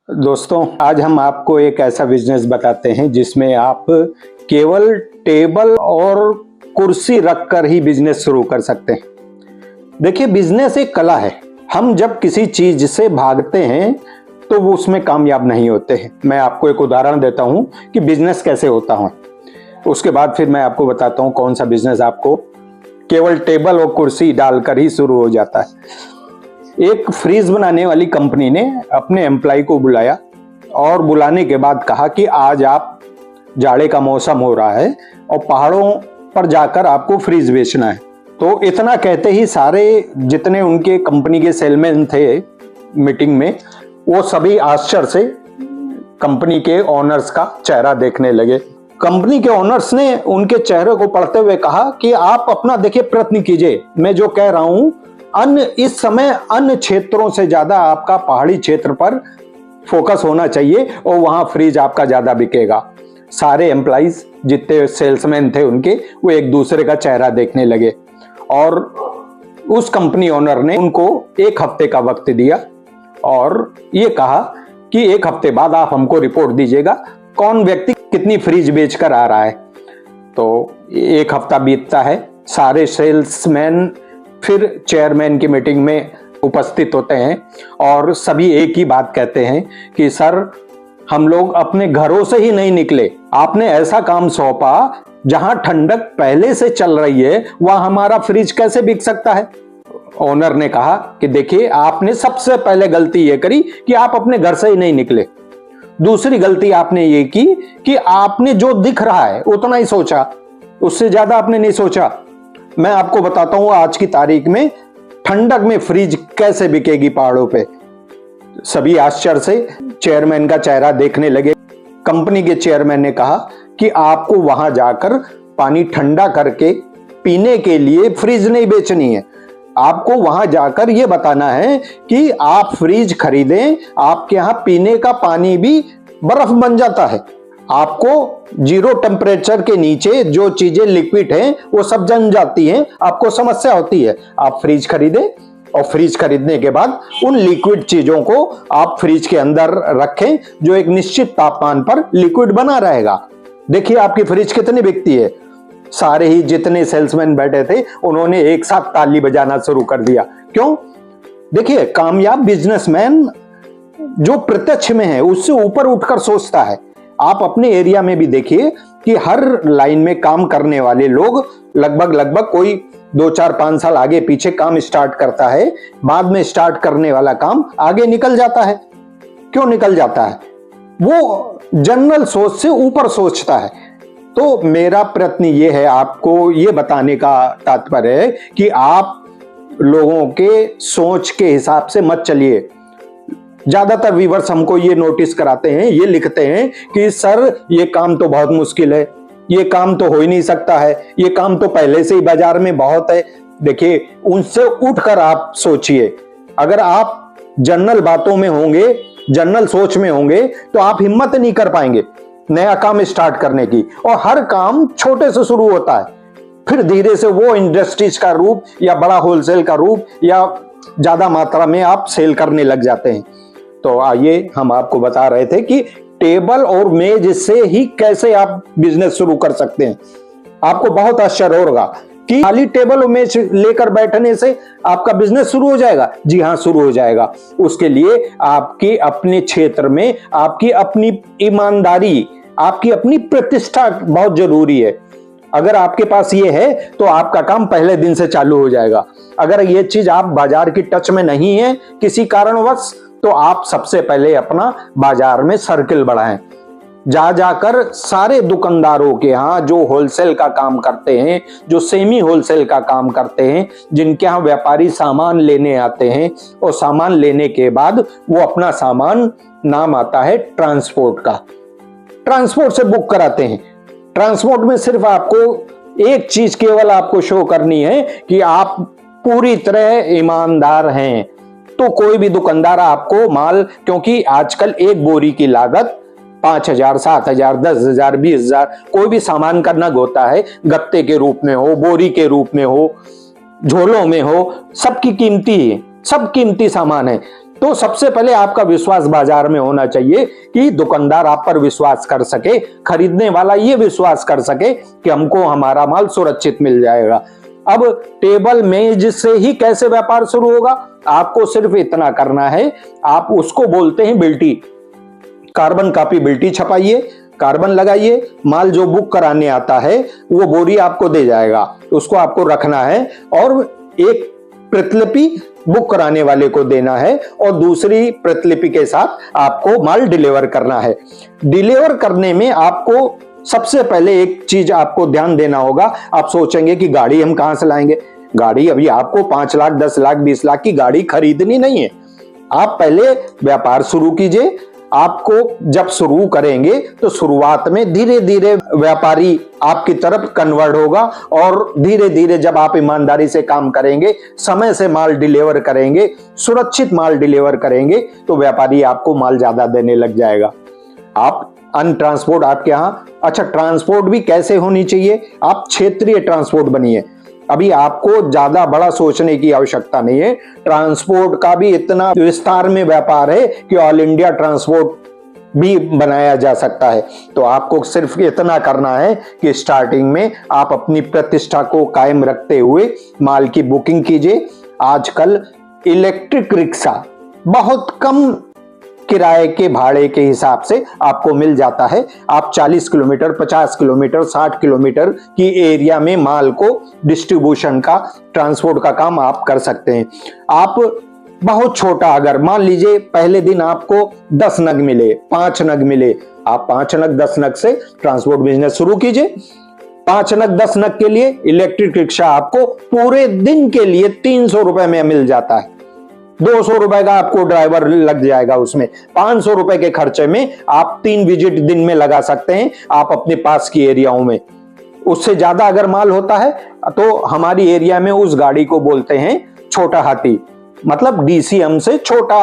दोस्तों, आज हम आपको एक ऐसा बिजनेस बताते हैं जिसमें आप केवल टेबल और कुर्सी रखकर ही बिजनेस शुरू कर सकते हैं। देखिए, बिजनेस एक कला है। हम जब किसी चीज से भागते हैं तो वो उसमें कामयाब नहीं होते हैं। मैं आपको एक उदाहरण देता हूं कि बिजनेस कैसे होता है। उसके बाद फिर मैं आपको बताता हूं कौन सा बिजनेस आपको केवल टेबल और कुर्सी डालकर ही शुरू हो जाता है। एक फ्रीज बनाने वाली कंपनी ने अपने एम्प्लॉय को बुलाया और बुलाने के बाद कहा कि आज आप जाड़े का मौसम हो रहा है और पहाड़ों पर जाकर आपको फ्रीज बेचना है। तो इतना कहते ही सारे जितने उनके कंपनी के सेलमैन थे मीटिंग में, वो सभी आश्चर्य से कंपनी के ओनर्स का चेहरा देखने लगे। कंपनी के ओनर्स ने उनके चेहरे को पढ़ते हुए कहा कि आप अपना देखिए, प्रयत्न कीजिए। मैं जो कह रहा हूं, इस समय अन्य क्षेत्रों से ज्यादा आपका पहाड़ी क्षेत्र पर फोकस होना चाहिए और वहां फ्रीज आपका ज्यादा बिकेगा। सारे एम्प्लॉइज जितने सेल्समैन थे उनके, वो एक दूसरे का चेहरा देखने लगे और उस कंपनी ओनर ने उनको 1 हफ्ते का वक्त दिया और ये कहा कि 1 हफ्ते बाद आप हमको रिपोर्ट दीजिएगा कौन व्यक्ति कितनी फ्रीज बेचकर आ रहा है। तो 1 हफ्ता बीतता है, सारे सेल्समैन फिर चेयरमैन की मीटिंग में उपस्थित होते हैं और सभी एक ही बात कहते हैं कि सर, हम लोग अपने घरों से ही नहीं निकले। आपने ऐसा काम सौंपा जहां ठंडक पहले से चल रही है, वहां हमारा फ्रिज कैसे बिक सकता है। ओनर ने कहा कि देखिए, आपने सबसे पहले गलती ये करी कि आप अपने घर से ही नहीं निकले। दूसरी गलती आपने ये की कि आपने जो दिख रहा है उतना ही सोचा, उससे ज्यादा आपने नहीं सोचा। मैं आपको बताता हूं आज की तारीख में ठंडक में फ्रिज कैसे बिकेगी पहाड़ों पे। सभी आश्चर्य से चेयरमैन का चेहरा देखने लगे। कंपनी के चेयरमैन ने कहा कि आपको वहां जाकर पानी ठंडा करके पीने के लिए फ्रिज नहीं बेचनी है। आपको वहां जाकर यह बताना है कि आप फ्रिज खरीदें, आपके यहां पीने का पानी भी बर्फ बन जाता है। आपको 0 टेम्परेचर के नीचे जो चीजें लिक्विड हैं वो सब जम जाती हैं, आपको समस्या होती है। आप फ्रिज खरीदें और फ्रिज खरीदने के बाद उन लिक्विड चीजों को आप फ्रिज के अंदर रखें जो एक निश्चित तापमान पर लिक्विड बना रहेगा। देखिए आपकी फ्रिज कितनी बिकती है। सारे ही जितने सेल्समैन बैठे थे उन्होंने एक साथ ताली बजाना शुरू कर दिया। क्यों? देखिए, कामयाब बिजनेसमैन जो प्रत्यक्ष में है उससे ऊपर उठकर सोचता है। आप अपने एरिया में भी देखिए कि हर लाइन में काम करने वाले लोग लगभग कोई 2, 4, 5 साल आगे पीछे काम स्टार्ट करता है, बाद में स्टार्ट करने वाला काम आगे निकल जाता है। क्यों निकल जाता है? वो जनरल सोच से ऊपर सोचता है। तो मेरा प्रयत्न ये है, आपको ये बताने का तात्पर्य है कि आप लोगों के सोच के हिसाब से मत चलिए। ज्यादातर व्यूअर्स हमको ये नोटिस कराते हैं, ये लिखते हैं कि सर, ये काम तो बहुत मुश्किल है, ये काम तो हो ही नहीं सकता है, ये काम तो पहले से ही बाजार में बहुत है। देखिए, उनसे उठकर आप सोचिए। अगर आप जनरल बातों में होंगे, जनरल सोच में होंगे, तो आप हिम्मत नहीं कर पाएंगे नया काम स्टार्ट करने की। और हर काम छोटे से शुरू होता है, फिर धीरे से वो इंडस्ट्रीज का रूप या बड़ा होलसेल का रूप या ज्यादा मात्रा में आप सेल करने लग जाते हैं। तो आइए, हम आपको बता रहे थे कि टेबल और मेज से ही कैसे आप बिजनेस शुरू कर सकते हैं। आपको बहुत आश्चर्य होगा कि खाली टेबल और मेज लेकर बैठने से आपका बिजनेस शुरू हो जाएगा। जी हां, शुरू हो जाएगा। उसके लिए आपके अपने क्षेत्र में आपकी अपनी ईमानदारी, आपकी अपनी प्रतिष्ठा बहुत जरूरी है। अगर आपके पास ये है तो आपका काम पहले दिन से चालू हो जाएगा। अगर ये चीज आप बाजार की टच में नहीं है किसी कारणवश, तो आप सबसे पहले अपना बाजार में सर्किल बढ़ाएं। जाकर सारे दुकानदारों के यहाँ जो होलसेल का काम करते हैं, जो सेमी होलसेल का काम करते हैं, जिनके यहाँ व्यापारी सामान लेने आते हैं और सामान लेने के बाद वो अपना सामान, नाम आता है ट्रांसपोर्ट का, ट्रांसपोर्ट से बुक कराते हैं। ट्रांसपोर्ट में सिर्फ आपको एक चीज केवल आपको शो करनी है कि आप पूरी तरह ईमानदार हैं। तो कोई भी दुकानदार आपको माल, क्योंकि आजकल एक बोरी की लागत 5,000, 7,000, 10,000, 20,000, कोई भी सामान का नग होता है, गत्ते के रूप में हो, बोरी के रूप में हो, झोलों में हो, सबकी कीमती है, सब कीमती सामान है। तो सबसे पहले आपका विश्वास बाजार में होना चाहिए कि दुकानदार आप पर विश्वास कर सके, खरीदने वाला ये विश्वास कर सके कि हमको हमारा माल सुरक्षित मिल जाएगा। अब टेबल मेज से ही कैसे व्यापार शुरू होगा? आपको सिर्फ इतना करना है, आप उसको बोलते हैं बिल्टी, कार्बन कॉपी बिल्टी छपाइए, कार्बन लगाइए, माल जो बुक कराने आता है वो बोरी आपको दे जाएगा, उसको आपको रखना है और एक प्रतिलिपि बुक कराने वाले को देना है और दूसरी प्रतिलिपि के साथ आपको माल डिलीवर करना है। डिलीवर करने में आपको सबसे पहले एक चीज आपको ध्यान देना होगा। आप सोचेंगे कि गाड़ी हम कहां से लाएंगे? गाड़ी अभी आपको 5 लाख 10 लाख 20 लाख की गाड़ी खरीदनी नहीं है। आप पहले व्यापार शुरू कीजिए। आपको जब शुरू करेंगे तो शुरुआत में धीरे धीरे व्यापारी आपकी तरफ कन्वर्ट होगा और धीरे धीरे जब आप ईमानदारी से काम करेंगे, समय से माल डिलीवर करेंगे, सुरक्षित माल डिलीवर करेंगे, तो व्यापारी आपको माल ज्यादा देने लग जाएगा। आप अन ट्रांसपोर्ट आपके यहाँ, अच्छा ट्रांसपोर्ट भी कैसे होनी चाहिए? आप क्षेत्रीय ट्रांसपोर्ट बनिए। अभी आपको ज्यादा बड़ा सोचने की आवश्यकता नहीं है। ट्रांसपोर्ट का भी इतना विस्तार में व्यापार है कि ऑल इंडिया ट्रांसपोर्ट भी बनाया जा सकता है। तो आपको सिर्फ इतना करना है कि स्टार्टिंग में आप अपनी प्रतिष्ठा को कायम रखते हुए माल की बुकिंग कीजिए। आजकल इलेक्ट्रिक रिक्शा बहुत कम किराए के भाड़े के हिसाब से आपको मिल जाता है। आप 40 किलोमीटर 50 किलोमीटर 60 किलोमीटर की एरिया में माल को डिस्ट्रीब्यूशन का, ट्रांसपोर्ट का काम आप कर सकते हैं। आप बहुत छोटा, अगर मान लीजिए पहले दिन आपको 10 नग मिले, 5 नग मिले, आप 5 नग 10 नग से ट्रांसपोर्ट बिजनेस शुरू कीजिए। 5 नग 10 नग के लिए इलेक्ट्रिक रिक्शा आपको पूरे दिन के लिए 300 रुपए में मिल जाता है। 200 रुपए का आपको ड्राइवर लग जाएगा, उसमें 500 रुपए के खर्चे में आप 3 विजिट दिन में लगा सकते हैं आप अपने पास की एरियाओं में। उससे ज्यादा अगर माल होता है तो हमारी एरिया में उस गाड़ी को बोलते हैं छोटा हाथी, मतलब डीसीएम से छोटा,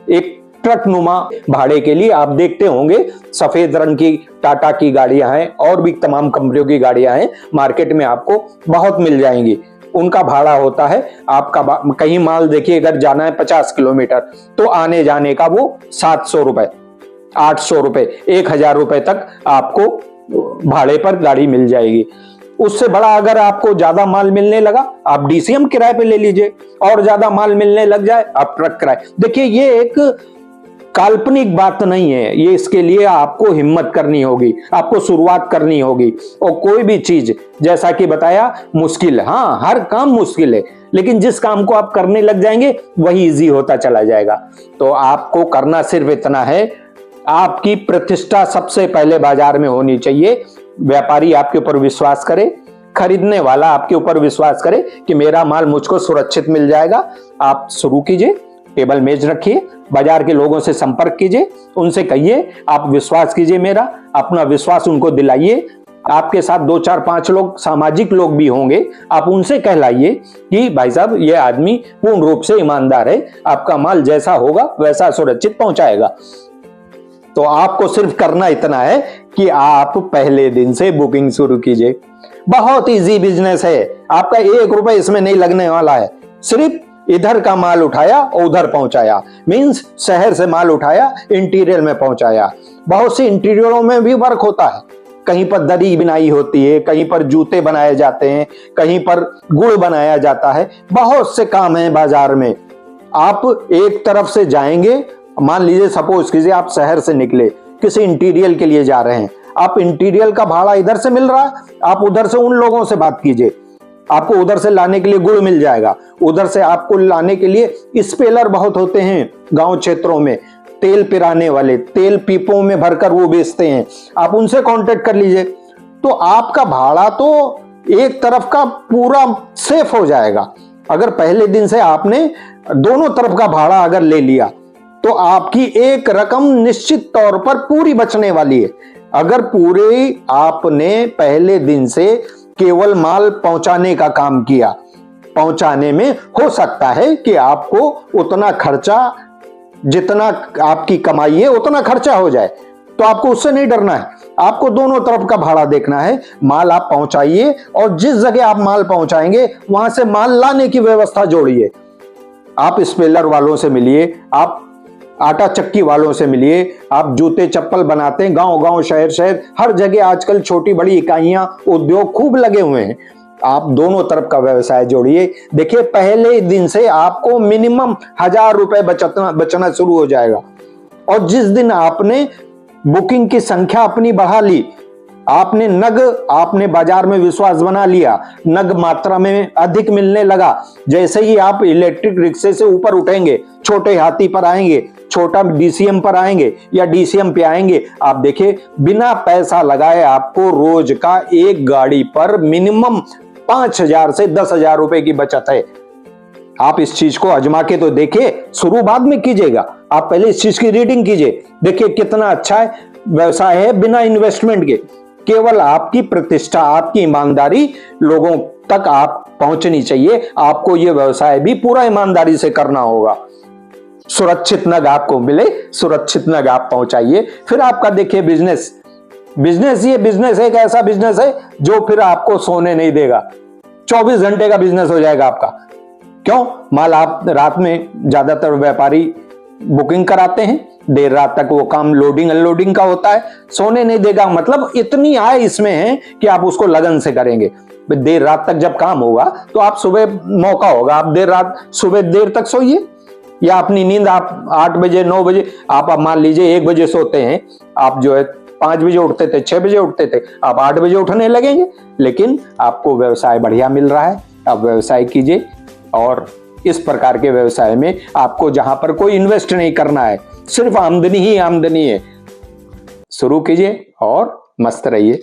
एक ट्रक नुमा। भाड़े के लिए आप देखते होंगे सफेद रंग की टाटा की गाड़ियां हैं और भी तमाम कंपनियों की गाड़ियां हैं, मार्केट में आपको बहुत मिल जाएंगी। उनका भाड़ा होता है आपका, कहीं माल देखिए अगर जाना है 50 किलोमीटर तो आने जाने का वो 700 रुपए 800 रुपए 1000 रुपए तक आपको भाड़े पर गाड़ी मिल जाएगी। उससे बड़ा अगर आपको ज्यादा माल मिलने लगा आप डीसीएम किराए पे ले लीजिए, और ज्यादा माल मिलने लग जाए आप ट्रक किराए। देखिए ये एक काल्पनिक बात नहीं है, ये इसके लिए आपको हिम्मत करनी होगी, आपको शुरुआत करनी होगी। और कोई भी चीज जैसा कि बताया मुश्किल, हाँ हर काम मुश्किल है, लेकिन जिस काम को आप करने लग जाएंगे वही इजी होता चला जाएगा। तो आपको करना सिर्फ इतना है, आपकी प्रतिष्ठा सबसे पहले बाजार में होनी चाहिए। व्यापारी आपके ऊपर विश्वास करे, खरीदने वाला आपके ऊपर विश्वास करे कि मेरा माल मुझको सुरक्षित मिल जाएगा। आप शुरू कीजिए, टेबल मेज रखिए, बाजार के लोगों से संपर्क कीजिए, उनसे कहिए आप विश्वास कीजिए मेरा, अपना विश्वास उनको दिलाइए। आपके साथ 2 4 5 लोग सामाजिक लोग भी होंगे, आप उनसे कहलाइए कि भाई साहब ये आदमी पूर्ण रूप से ईमानदार है, आपका माल जैसा होगा वैसा सुरक्षित पहुंचाएगा। तो आपको सिर्फ करना इतना है कि आप पहले दिन से बुकिंग शुरू कीजिए। बहुत इजी बिजनेस है, आपका 1 रुपए इसमें नहीं लगने वाला है। सिर्फ इधर का माल उठाया और उधर पहुंचाया, मींस शहर से माल उठाया इंटीरियर में पहुंचाया। बहुत सी इंटीरियरों में भी वर्क होता है, कहीं पर दरी बनाई होती है, कहीं पर जूते बनाए जाते हैं, कहीं पर गुड़ बनाया जाता है, बहुत से काम हैं बाजार में। आप एक तरफ से जाएंगे, मान लीजिए सपोज कीजिए आप शहर से निकले, किसी इंटीरियर के लिए जा रहे हैं, आप इंटीरियर का भाड़ा इधर से मिल रहा है, आप उधर से उन लोगों से बात कीजिए, आपको उधर से लाने के लिए गुड़ मिल जाएगा। उधर से आपको लाने के लिए स्पेलर बहुत होते हैं गांव क्षेत्रों में, तेल पिराने वाले, तेल पीपों में भरकर वो बेचते हैं, आप उनसे कांटेक्ट कर लीजिए। तो आपका भाड़ा तो एक तरफ का पूरा सेफ हो जाएगा। अगर पहले दिन से आपने दोनों तरफ का भाड़ा अगर ले लिया तो आपकी एक रकम निश्चित तौर पर पूरी बचने वाली है। अगर पूरे आपने पहले दिन से केवल माल पहुंचाने का काम किया, पहुंचाने में हो सकता है कि आपको उतना खर्चा, जितना आपकी कमाई है उतना खर्चा हो जाए, तो आपको उससे नहीं डरना है। आपको दोनों तरफ का भाड़ा देखना है। माल आप पहुंचाइए और जिस जगह आप माल पहुंचाएंगे वहां से माल लाने की व्यवस्था जोड़िए। आप स्पेलर वालों से मिलिए, आप आटा चक्की वालों से मिलिए, आप जूते चप्पल बनाते हैं, गांव गांव शहर शहर हर जगह आजकल छोटी बड़ी इकाइयां उद्योग खूब लगे हुए हैं। आप दोनों तरफ का व्यवसाय जोड़िए। देखिए पहले दिन से आपको मिनिमम 1000 रुपए बचना शुरू हो जाएगा। और जिस दिन आपने बुकिंग की संख्या अपनी बढ़ा ली, आपने बाजार में विश्वास बना लिया, नग मात्रा में अधिक मिलने लगा, जैसे ही आप इलेक्ट्रिक रिक्शे से ऊपर उठेंगे, छोटे हाथी पर आएंगे, छोटा डीसीएम पर आएंगे या डीसीएम पे आएंगे, आप देखिए बिना पैसा लगाए आपको रोज का एक गाड़ी पर मिनिमम 5000 से 10,000 रुपए की बचत है। आप इस चीज को आजमा के तो देखिए, शुरू बाद में कीजिएगा, आप पहले इस चीज की रीडिंग कीजिए, देखिए कितना अच्छा है व्यवसाय है बिना इन्वेस्टमेंट के। केवल आपकी प्रतिष्ठा, आपकी ईमानदारी लोगों तक आप पहुंचनी चाहिए। आपको यह व्यवसाय भी पूरा ईमानदारी से करना होगा। सुरक्षित नग आपको मिले, सुरक्षित नग आप पहुंचाइए, फिर आपका देखिए बिजनेस ये बिजनेस एक ऐसा बिजनेस है जो फिर आपको सोने नहीं देगा। 24 घंटे का बिजनेस हो जाएगा आपका। क्यों? माल आप रात में ज्यादातर व्यापारी बुकिंग कराते हैं, देर रात तक वो काम लोडिंग अनलोडिंग का होता है, सोने नहीं देगा। मतलब इतनी आय इसमें है कि आप उसको लगन से करेंगे। देर रात तक जब काम होगा तो आप सुबह मौका होगा, आप सुबह देर तक सोइए, या अपनी नींद आप 8 बजे 9 बजे, आप मान लीजिए 1 बजे सोते हैं, आप जो है 5 बजे उठते थे, 6 बजे उठते थे, आप 8 बजे उठने लगेंगे। लेकिन आपको व्यवसाय बढ़िया मिल रहा है, आप व्यवसाय कीजिए। और इस प्रकार के व्यवसाय में आपको जहां पर कोई इन्वेस्ट नहीं करना है, सिर्फ आमदनी ही आमदनी है, शुरू कीजिए और मस्त रहिए।